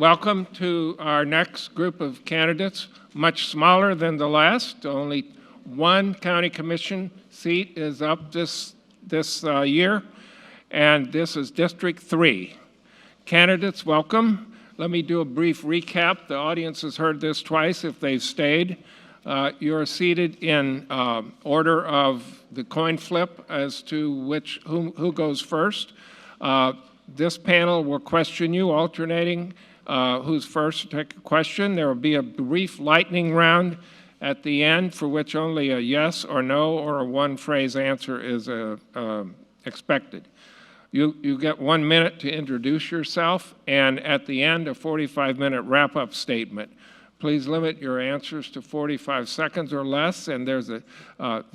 Welcome to our next group of candidates, much smaller than the last. Only one county commission seat is up this year, and this is District 3. Candidates, welcome. Let me do a brief recap. The audience has heard this twice if they've stayed. You're seated in order of the coin flip as to who goes first. This panel will question you, alternating who's first to take a question. There will be a brief lightning round at the end for which only a yes or no or a one-phrase answer is expected. You get 1 minute to introduce yourself, and at the end, a 45-minute wrap-up statement. Please limit your answers to 45 seconds or less, and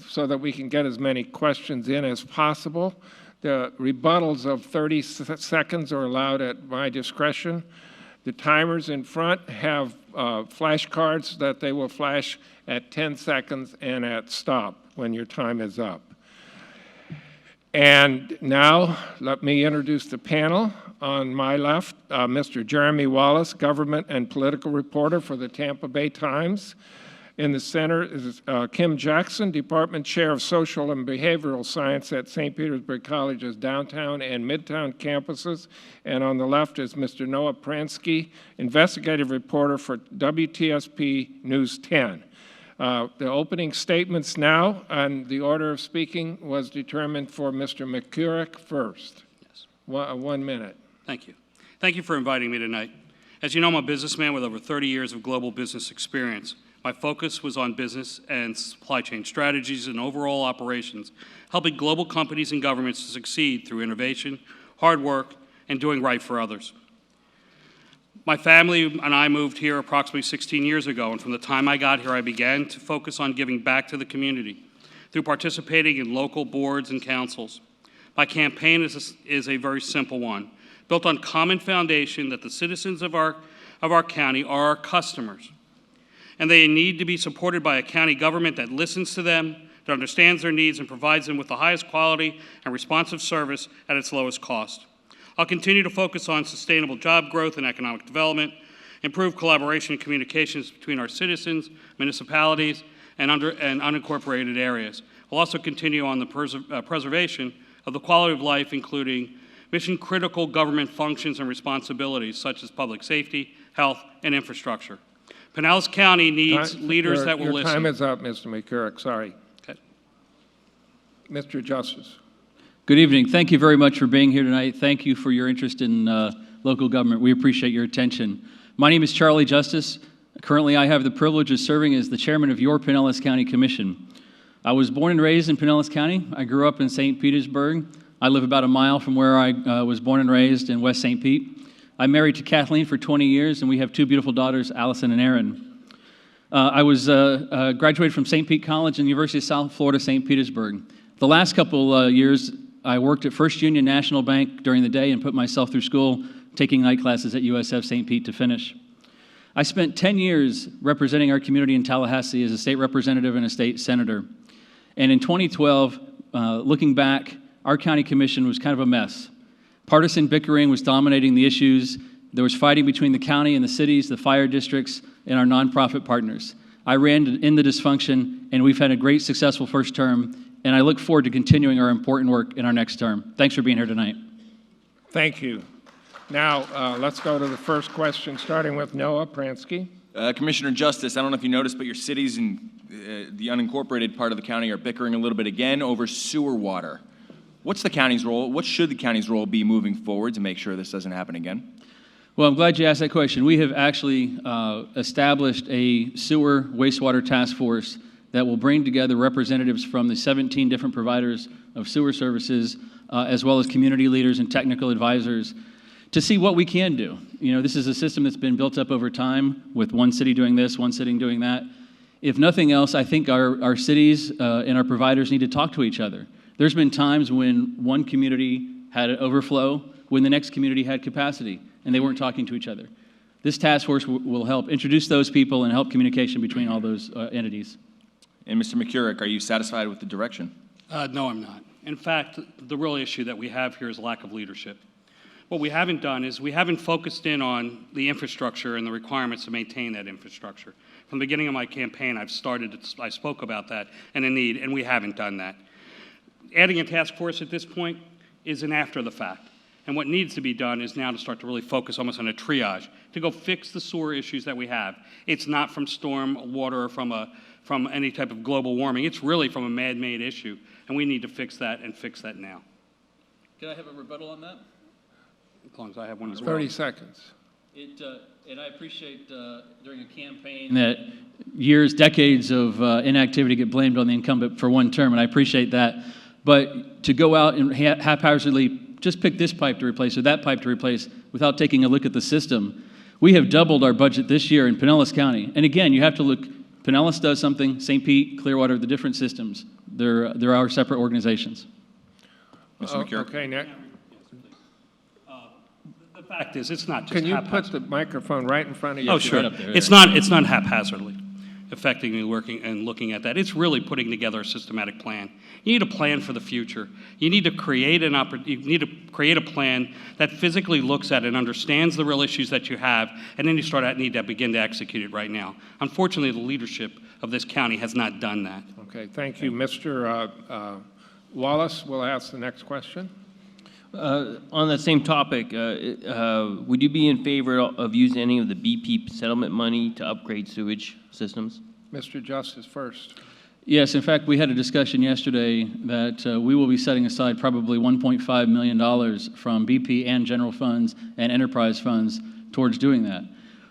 so that we can get as many questions in as possible. The rebuttals of 30 seconds are allowed at my discretion. The timers in front have flashcards that they will flash at 10 seconds and at stop when your time is up. And now, let me introduce the panel. On my left, Mr. Jeremy Wallace, government and political reporter for the Tampa Bay Times. In the center is Kim Jackson, Department Chair of Social and Behavioral Science at St. Petersburg College's downtown and midtown campuses. And on the left is Mr. Noah Pransky, investigative reporter for WTSP News 10. The opening statements now, and the order of speaking was determined for Mr. McCurrick first. Yes. 1 minute. Thank you. Thank you for inviting me tonight. As you know, I'm a businessman with over 30 years of global business experience. My focus was on business and supply chain strategies and overall operations, helping global companies and governments to succeed through innovation, hard work, and doing right for others. My family and I moved here approximately 16 years ago, and from the time I got here, I began to focus on giving back to the community through participating in local boards and councils. My campaign is a very simple one, built on common foundation that the citizens of our county are our customers, and they need to be supported by a county government that listens to them, that understands their needs, and provides them with the highest quality and responsive service at its lowest cost. I'll continue to focus on sustainable job growth and economic development, improve collaboration and communications between our citizens, municipalities, and unincorporated areas. I'll also continue on the preservation of the quality of life, including mission-critical government functions and responsibilities such as public safety, health, and infrastructure. Pinellas County needs leaders that will listen. Your time is up, Mr. McCurrick. Sorry. Okay. Mr. Justice. Good evening. Thank you very much for being here tonight. Thank you for your interest in local government. We appreciate your attention. My name is Charlie Justice. Currently, I have the privilege of serving as the chairman of your Pinellas County Commission. I was born and raised in Pinellas County. I grew up in St. Petersburg. I live about a mile from where I was born and raised in West St. Pete. I'm married to Kathleen for 20 years, and we have two beautiful daughters, Allison and Erin. I was graduated from St. Pete College and the University of South Florida, St. Petersburg. The last couple years, I worked at First Union National Bank during the day and put myself through school, taking night classes at USF St. Pete to finish. I spent 10 years representing our community in Tallahassee as a state representative and a state senator. And in 2012, looking back, our county commission was kind of a mess. Partisan bickering was dominating the issues. There was fighting between the county and the cities, the fire districts, and our nonprofit partners. I ran in the dysfunction, and we've had a great, successful first term, and I look forward to continuing our important work in our next term. Thanks for being here tonight. Thank you. Now, let's go to the first question, starting with Noah Pransky. Commissioner Justice, I don't know if you noticed, but your cities and the unincorporated part of the county are bickering a little bit again over sewer water. What's the county's role? What should the county's role be moving forward to make sure this doesn't happen again? Well, I'm glad you asked that question. We have actually established a sewer wastewater task force that will bring together representatives from the 17 different providers of sewer services, as well as community leaders and technical advisors, to see what we can do. You know, this is a system that's been built up over time with one city doing this, one city doing that. If nothing else, I think our cities and our providers need to talk to each other. There's been times when one community had an overflow, when the next community had capacity, and they weren't talking to each other. This task force will help introduce those people and help communication between all those entities. And Mr. McCurrick, are you satisfied with the direction? No, I'm not. In fact, the real issue that we have here is lack of leadership. What we haven't done is we haven't focused in on the infrastructure and the requirements to maintain that infrastructure. From the beginning of my campaign, I spoke about that and the need, and we haven't done that. Adding a task force at this point is an after the fact. And what needs to be done is now to start to really focus almost on a triage, to go fix the sewer issues that we have. It's not from storm water or from any type of global warming. It's really from a man-made issue, and we need to fix that and fix that now. Can I have a rebuttal on that? As long as I have one as well. 30 seconds. And I appreciate during a campaign that years, decades of inactivity get blamed on the incumbent for one term, and I appreciate that. But to go out and haphazardly just pick this pipe to replace or that pipe to replace without taking a look at the system, we have doubled our budget this year in Pinellas County. And again, you have to look, Pinellas does something, St. Pete, Clearwater, the different systems. They're our separate organizations. Mr. McCure. Okay, Nick. The fact is, it's not just Can you haphazard. put the microphone right in front of you? Oh, sure. Right up there, It's not haphazardly effectively working and looking at that. It's really putting together a systematic plan. You need a plan for the future. You need to create a plan that physically looks at and understands the real issues that you have, and then you need to begin to execute it right now. Unfortunately, the leadership of this county has not done that. Okay, thank you. Mr. Wallace will ask the next question. On that same topic, would you be in favor of using any of the BP settlement money to upgrade sewage systems? Mr. Justice first. Yes, in fact, we had a discussion yesterday that we will be setting aside probably $1.5 million from BP and general funds and enterprise funds towards doing that.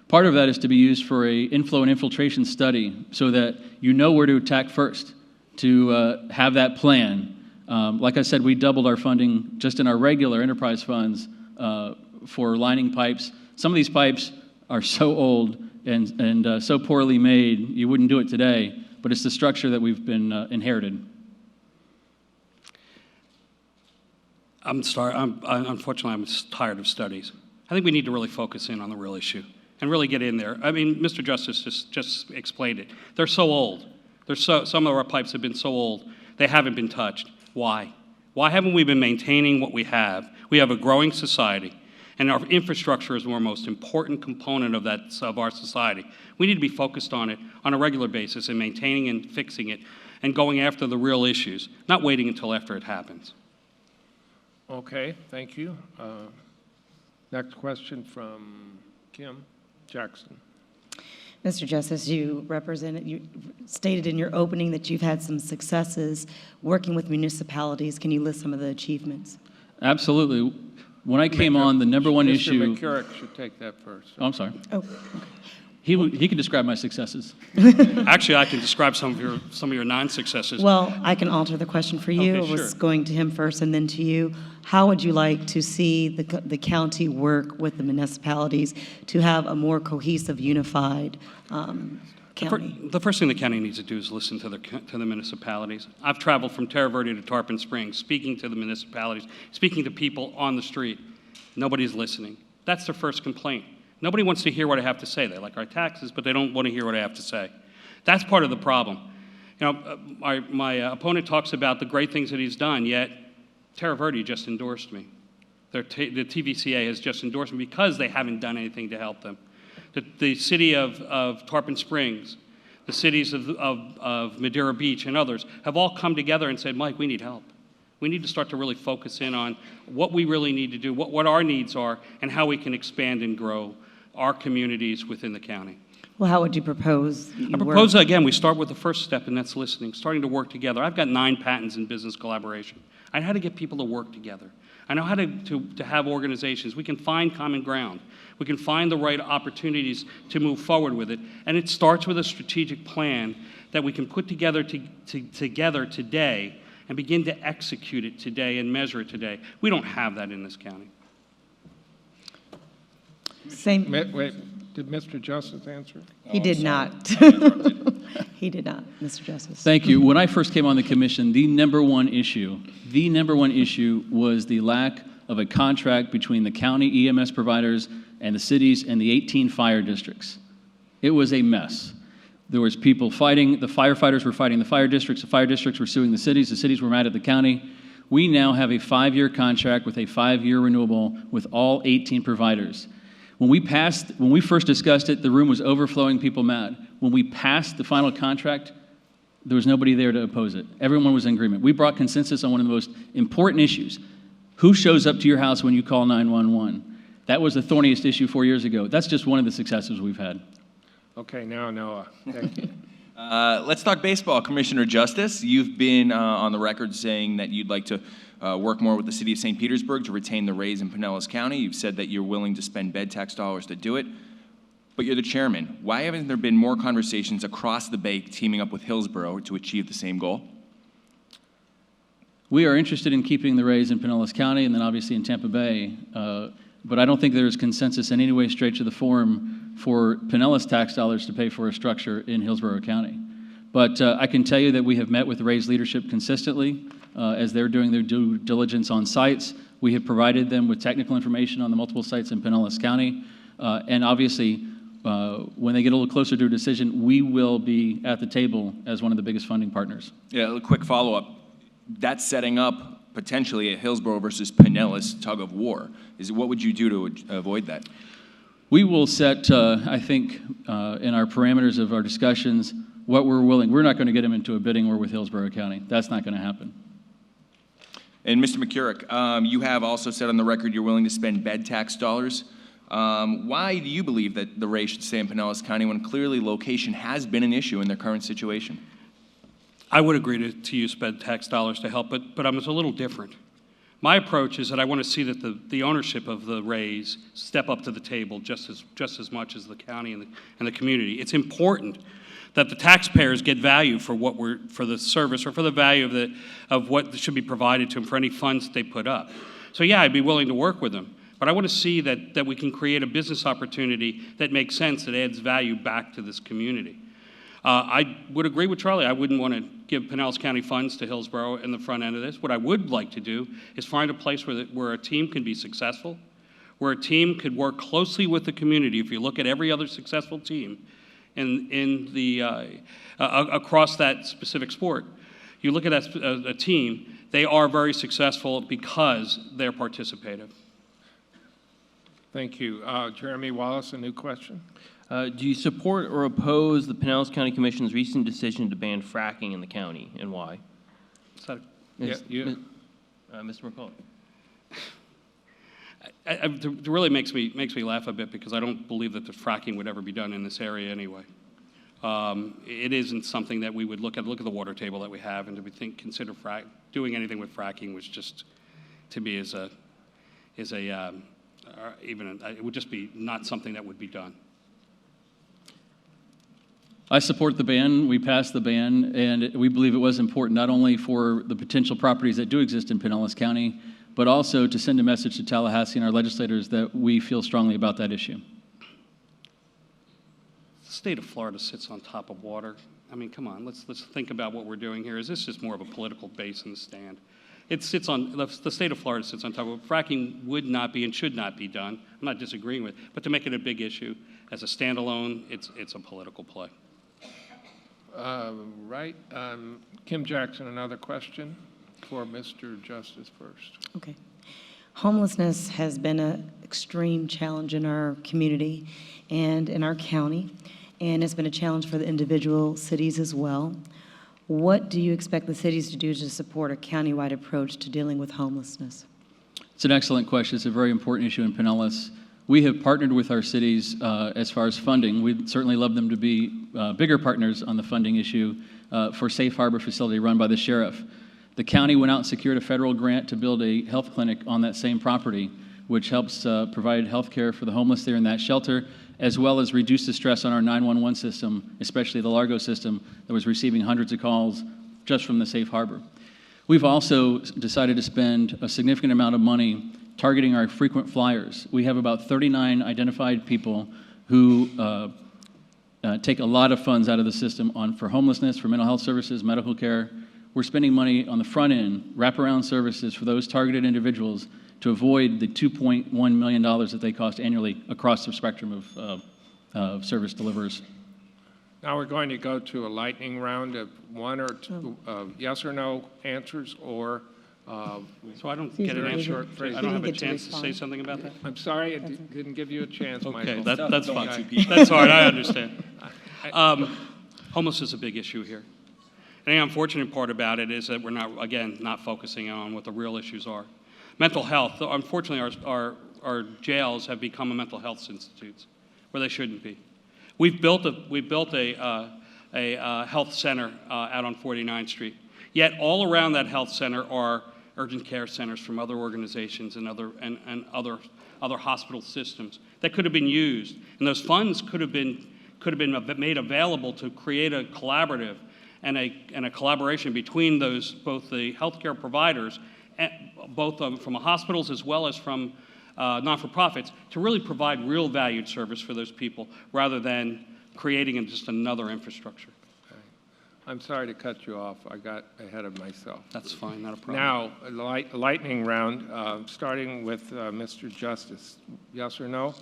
Part of that is to be used for a inflow and infiltration study so that you know where to attack first, to have that plan. Like I said, we doubled our funding just in our regular enterprise funds for lining pipes. Some of these pipes are so old and so poorly made, you wouldn't do it today, but it's the structure that we've been inherited. Unfortunately, I'm tired of studies. I think we need to really focus in on the real issue and really get in there. I mean, Mr. Justice just explained it. They're so old. Some of our pipes have been so old, they haven't been touched. Why? Why haven't we been maintaining what we have? We have a growing society, and our infrastructure is our most important component of our society. We need to be focused on it on a regular basis and maintaining and fixing it and going after the real issues, not waiting until after it happens. Okay, thank you. Next question from Kim Jackson. Mr. Justice, you stated in your opening that you've had some successes working with municipalities. Can you list some of the achievements? Absolutely. When I came on, the number one issue... Mr. McCurrick should take that first. Oh, I'm sorry. Oh, okay. He can describe my successes. Actually, I can describe some of your non-successes. Well, I can alter the question for you. Okay, I was sure. going to him first and then to you. How would you like to see the county work with the municipalities to have a more cohesive, unified county? The first thing the county needs to do is listen to the municipalities. I've traveled from Terra Verde to Tarpon Springs, speaking to the municipalities, speaking to people on the street. Nobody's listening. That's their first complaint. Nobody wants to hear what I have to say. They like our taxes, but they don't want to hear what I have to say. That's part of the problem. You know, my opponent talks about the great things that he's done, yet Terra Verde just endorsed me. The TVCA has just endorsed me because they haven't done anything to help them. The city of Tarpon Springs, the cities of Madeira Beach and others have all come together and said, Mike, we need help. We need to start to really focus in on what we really need to do, what our needs are, and how we can expand and grow our communities within the county. Well, how would you propose? I propose, again, we start with the first step, and that's listening, starting to work together. I've got 9 patents in business collaboration. I know how to get people to work together. I know how to have organizations. We can find common ground. We can find the right opportunities to move forward with it. And it starts with a strategic plan that we can put together together today and begin to execute it today and measure it today. We don't have that in this county. Same. Wait, did Mr. Justice answer? He did not. He did not, Mr. Justice. Thank you. When I first came on the commission, the number one issue was the lack of a contract between the county EMS providers and the cities and the 18 fire districts. It was a mess. There was people fighting, the firefighters were fighting the fire districts were suing the cities were mad at the county. We now have a 5-year contract with a 5-year renewable with all 18 providers. When we first discussed it, the room was overflowing, people mad. When we passed the final contract, there was nobody there to oppose it. Everyone was in agreement. We brought consensus on one of the most important issues. Who shows up to your house when you call 911? That was the thorniest issue 4 years ago. That's just one of the successes we've had. Okay, now Noah. Thank you. Let's talk baseball. Commissioner Justice, you've been on the record saying that you'd like to work more with the city of St. Petersburg to retain the Rays in Pinellas County. You've said that you're willing to spend bed tax dollars to do it, but you're the chairman. Why haven't there been more conversations across the bay teaming up with Hillsborough to achieve the same goal? We are interested in keeping the Rays in Pinellas County and then obviously in Tampa Bay, but I don't think there's consensus in any way stretch of the forum for Pinellas tax dollars to pay for a structure in Hillsborough County. But I can tell you that we have met with the Rays leadership consistently as they're doing their due diligence on sites. We have provided them with technical information on the multiple sites in Pinellas County. And obviously, when they get a little closer to a decision, we will be at the table as one of the biggest funding partners. Yeah, a quick follow-up. That's setting up potentially a Hillsborough versus Pinellas tug of war. What would you do to avoid that? We will set, I think, in our parameters of our discussions, what we're willing. We're not going to get them into a bidding war with Hillsborough County. That's not going to happen. And Mr. McCurrick, you have also said on the record you're willing to spend bed tax dollars. Why do you believe that the Rays should stay in Pinellas County when clearly location has been an issue in their current situation? I would agree to use sped tax dollars to help, but I'm a little different. My approach is that I want to see that the ownership of the Rays step up to the table just as much as the county and the community. It's important that the taxpayers get value for for the service or for the value of what should be provided to them for any funds that they put up. So yeah, I'd be willing to work with them, but I want to see that we can create a business opportunity that makes sense, that adds value back to this community. I would agree with Charlie. I wouldn't want to give Pinellas County funds to Hillsborough in the front end of this. What I would like to do is find a place where a team can be successful, where a team could work closely with the community. If you look at every other successful team across that specific sport, you look at a team, they are very successful because they're participative. Thank you. Jeremy Wallace, a new question. Do you support or oppose the Pinellas County Commission's recent decision to ban fracking in the county, and why? You. Mr. McCullough. It really makes me laugh a bit because I don't believe that the fracking would ever be done in this area anyway. It isn't something that we would look at the water table that we have, and to consider doing anything with fracking was just, to me, it would just be not something that would be done. I support the ban. We passed the ban, and we believe it was important not only for the potential properties that do exist in Pinellas County, but also to send a message to Tallahassee and our legislators that we feel strongly about that issue. The state of Florida sits on top of water. I mean, come on, let's think about what we're doing here. Is this just more of a political base in the stand? It sits on, the state of Florida sits on top of it. Fracking would not be and should not be done. I'm not disagreeing with it, but to make it a big issue as a standalone, it's a political play. Right. Kim Jackson, another question for Mr. Justice first. Okay. Homelessness has been an extreme challenge in our community and in our county, and it's been a challenge for the individual cities as well. What do you expect the cities to do to support a countywide approach to dealing with homelessness? It's an excellent question. It's a very important issue in Pinellas. We have partnered with our cities as far as funding. We'd certainly love them to be bigger partners on the funding issue for Safe Harbor facility run by the sheriff. The county went out and secured a federal grant to build a health clinic on that same property, which helps provide health care for the homeless there in that shelter, as well as reduce the stress on our 911 system, especially the Largo system that was receiving hundreds of calls just from the Safe Harbor. We've also decided to spend a significant amount of money targeting our frequent flyers. We have about 39 identified people who take a lot of funds out of the system for homelessness, for mental health services, medical care. We're spending money on the front end, wraparound services for those targeted individuals to avoid the $2.1 million that they cost annually across the spectrum of service deliverers. Now we're going to go to a lightning round of one or two yes or no answers or So I don't Excuse get an me, answer. short phrase. I don't have a He didn't get to chance to say respond. something about that? I'm sorry I didn't give you a chance, Michael. Okay, that's fine. Okay. That's all right, I understand. Homelessness is a big issue here. And the unfortunate part about it is that we're not, again, not focusing on what the real issues are. Mental health, unfortunately, our jails have become mental health institutes where they shouldn't be. We've built a health center out on 49th Street. Yet all around that health center are urgent care centers from other organizations and other hospital systems that could have been used, and those funds could have been made available to create a collaborative and a collaboration between both the healthcare providers, both from hospitals as well as from not-for-profits, to really provide real valued service for those people rather than creating just another infrastructure. I'm sorry to cut you off. I got ahead of myself. That's fine, not a problem. Now, a lightning round, starting with Mr. Justice. Yes or no?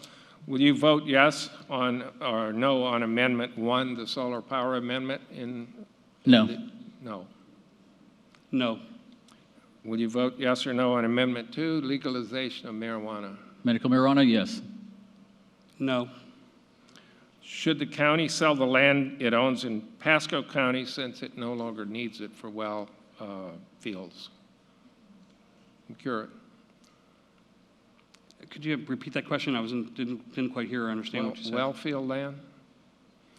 Will you vote yes on or no on Amendment 1, the solar power amendment? No. No. No. Will you vote yes or no on Amendment 2, legalization of marijuana? Medical marijuana, yes. No. Should the county sell the land it owns in Pasco County since it no longer needs it for well fields? McCurrick. Could you repeat that question? Didn't quite hear or understand what you said. Well field land?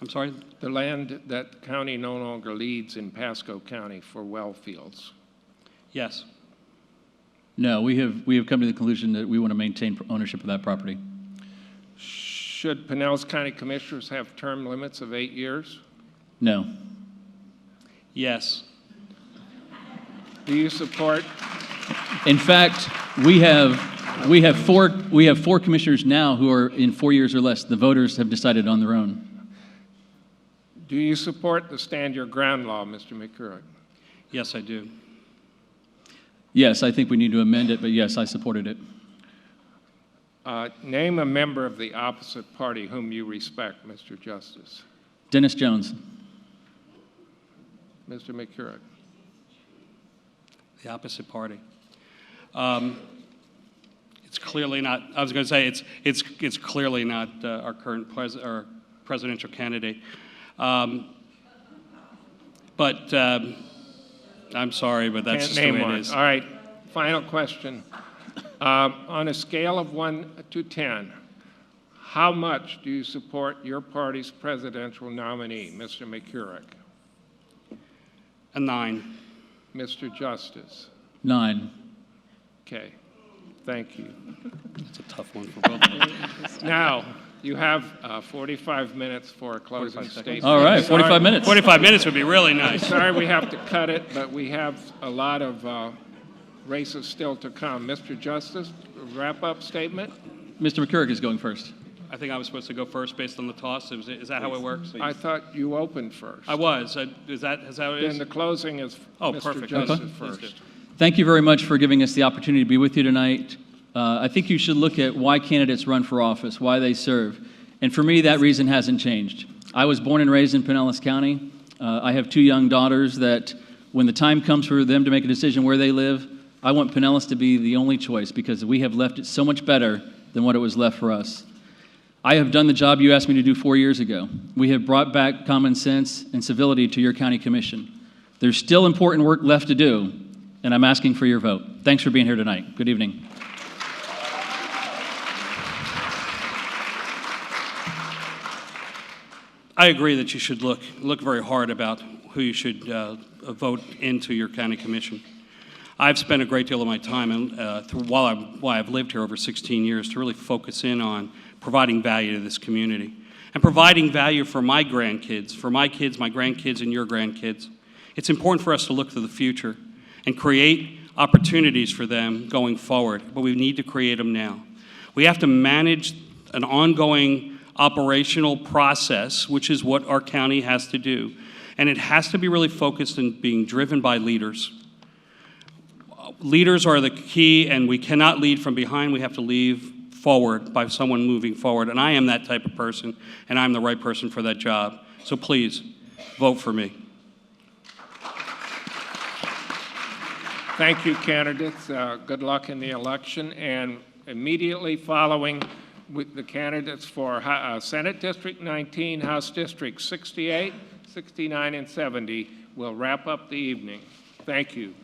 I'm sorry? The land that the county no longer leads in Pasco County for well fields. Yes. No, we have come to the conclusion that we want to maintain ownership of that property. Should Pinellas County Commissioners have term limits of 8 years? No. Yes. Do you support? In fact, we have four commissioners now who are in 4 years or less. The voters have decided on their own. Do you support the stand your ground law, Mr. McCurrick? Yes, I do. Yes, I think we need to amend it, but yes, I supported it. Name a member of the opposite party whom you respect, Mr. Justice. Dennis Jones. Mr. McCurrick. The opposite party. It's clearly not. I was going to say it's clearly not our current presidential candidate. But I'm sorry, but that's Can't just the name way one. it is. All right, final question. On a scale of 1 to 10, how much do you support your party's presidential nominee, Mr. McCurrick? A 9. Mr. Justice? 9. Okay, thank you. It's a tough one for both of us. Now, you have 45 minutes for a closing 45 seconds. statement. All right, Sorry- 45 minutes. 45 minutes would be really nice. Sorry we have to cut it, but we have a lot of races still to come. Mr. Justice, wrap-up statement? Mr. McCurrick is going first. I think I was supposed to go first based on the toss. Is that how it works? I thought you opened first. I was. Is that how it Then is? the closing is Oh, Mr. perfect. Justice Okay. Please first. do. Thank you very much for giving us the opportunity to be with you tonight. I think you should look at why candidates run for office, why they serve. And for me, that reason hasn't changed. I was born and raised in Pinellas County. I have 2 young daughters that when the time comes for them to make a decision where they live, I want Pinellas to be the only choice because we have left it so much better than what it was left for us. I have done the job you asked me to do 4 years ago. We have brought back common sense and civility to your county commission. There's still important work left to do, and I'm asking for your vote. Thanks for being here tonight. Good evening. I agree that you should look very hard about who you should vote into your county commission. I've spent a great deal of my time, and while I've lived here over 16 years, to really focus in on providing value to this community and providing value for my grandkids, for my kids, my grandkids, and your grandkids. It's important for us to look to the future and create opportunities for them going forward, but we need to create them now. We have to manage an ongoing operational process, which is what our county has to do, and it has to be really focused on being driven by leaders. Leaders are the key, and we cannot lead from behind. We have to lead forward by someone moving forward, and I am that type of person, and I'm the right person for that job. So please, vote for me. Thank you, candidates. Good luck in the election. And immediately following with the candidates for Senate District 19, House District 68, 69, and 70, we'll wrap up the evening. Thank you.